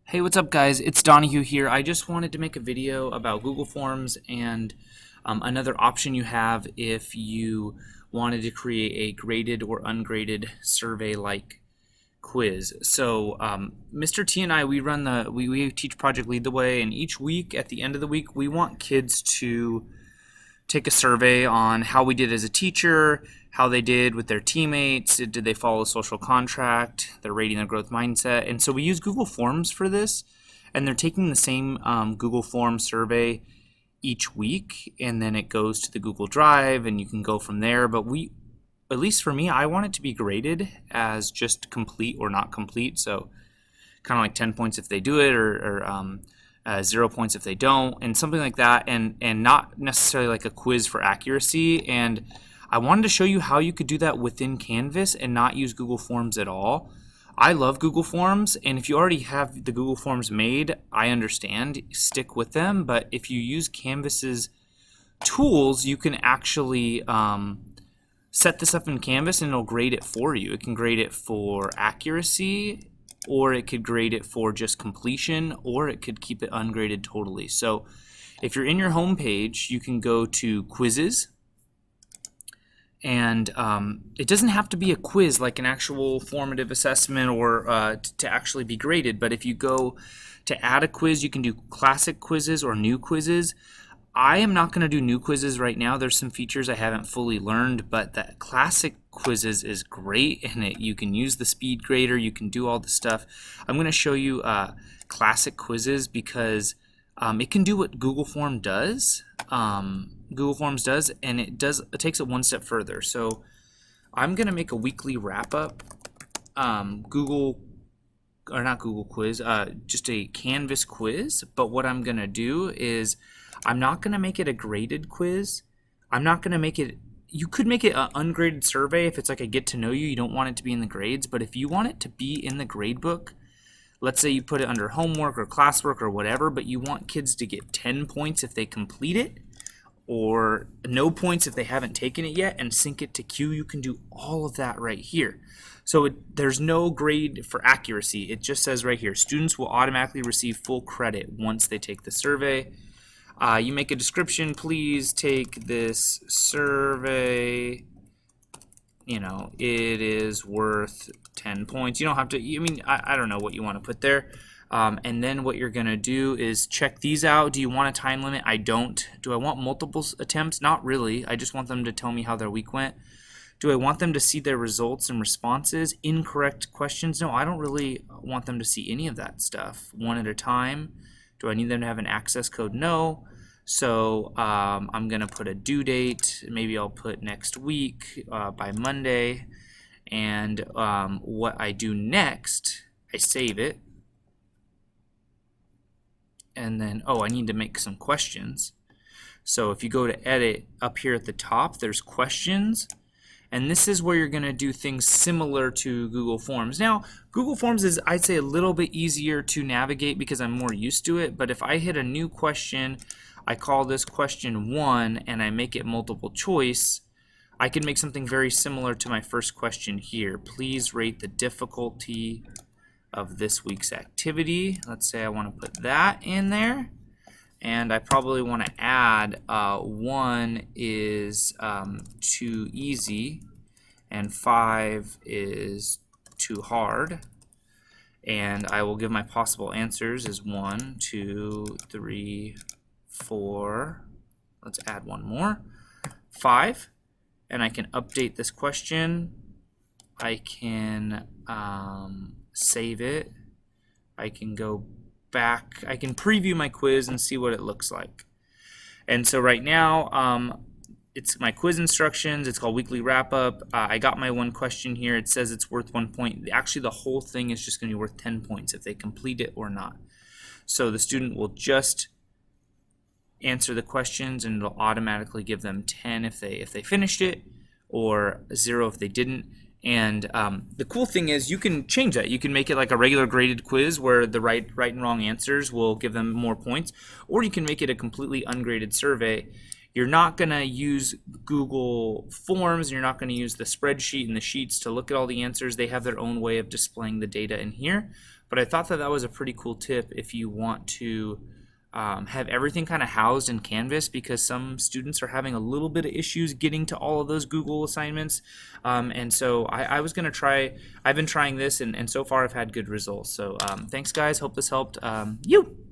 Hey, what's up guys? It's Donahue here. I just wanted to make a video about Google Forms and another option you have if you wanted to create a graded or ungraded survey-like quiz. So Mr. T and I, we teach Project Lead the Way, and each week at the end of the week we want kids to take a survey on how we did as a teacher, how they did with their teammates, did they follow a social contract, they're rating their growth mindset. And so we use Google Forms for this, and they're taking the same Google Forms survey each week, and then it goes to the Google Drive, and you can go from there. But at least for me, I want it to be graded as just complete or not complete. So kind of like 10 points if they do it, or 0 points if they don't, and something like that, and not necessarily like a quiz for accuracy. And I wanted to show you how you could do that within Canvas and not use Google Forms at all. I love Google Forms, and if you already have the Google Forms made, I understand, stick with them. But if you use Canvas's tools, you can actually set this up in Canvas and it'll grade it for you. It can grade it for accuracy, or it could grade it for just completion, or it could keep it ungraded totally. So if you're in your home page, you can go to quizzes, and it doesn't have to be a quiz like an actual formative assessment or to actually be graded. But if you go to add a quiz, you can do classic quizzes or new quizzes. I am not going to do new quizzes right now. There's some features I haven't fully learned, but the classic quizzes is great, and you can use the speed grader, you can do all the stuff. I'm going to show you classic quizzes because it can do what Google Forms does. And it takes it one step further. So I'm going to make a weekly wrap-up just a Canvas quiz. But what I'm going to do is I'm not going to make it a graded quiz. I'm not going to make it, you could make it an ungraded survey if it's like a get to know you. You don't want it to be in the grades, but if you want it to be in the grade book, let's say you put it under homework or classwork or whatever, but you want kids to get 10 points if they complete it, or no points if they haven't taken it yet, and sync it to Q, you can do all of that right here. So there's no grade for accuracy. It just says right here, students will automatically receive full credit once they take the survey. You make a description, please take this survey. You know, it is worth 10 points. You don't have to, I don't know what you want to put there. And then what you're going to do is check these out. Do you want a time limit? I don't. Do I want multiple attempts? Not really. I just want them to tell me how their week went. Do I want them to see their results and responses? Incorrect questions? No, I don't really want them to see any of that stuff. One at a time. Do I need them to have an access code? No. So I'm going to put a due date. Maybe I'll put next week by Monday. And what I do next, I save it. And then, I need to make some questions. So if you go to edit, up here at the top, there's questions. And this is where you're going to do things similar to Google Forms. Now, Google Forms is, I'd say, a little bit easier to navigate because I'm more used to it. But if I hit a new question, I call this question 1, and I make it multiple choice, I can make something very similar to my first question here. Please rate the difficulty of this week's activity. Let's say I want to put that in there. And I probably want to add 1 is too easy and 5 is too hard. And I will give my possible answers as 1, 2, 3, 4. Let's add 1 more. 5. And I can update this question. I can save it. I can go back. I can preview my quiz and see what it looks like. And so right now, it's my quiz instructions. It's called Weekly Wrap Up. I got my 1 question here. It says it's worth 1 point. Actually, the whole thing is just going to be worth 10 points if they complete it or not. So the student will just answer the questions, and it'll automatically give them 10 if they finished it, or 0 if they didn't. And the cool thing is you can change that. You can make it like a regular graded quiz where the right and wrong answers will give them more points, or you can make it a completely ungraded survey. You're not going to use Google Forms, and you're not going to use the spreadsheet and the sheets to look at all the answers. They have their own way of displaying the data in here. But I thought that that was a pretty cool tip if you want to have everything kind of housed in Canvas, because some students are having a little bit of issues getting to all of those Google assignments. And so I was going to try, I've been trying this, and so far I've had good results. So thanks guys, hope this helped you.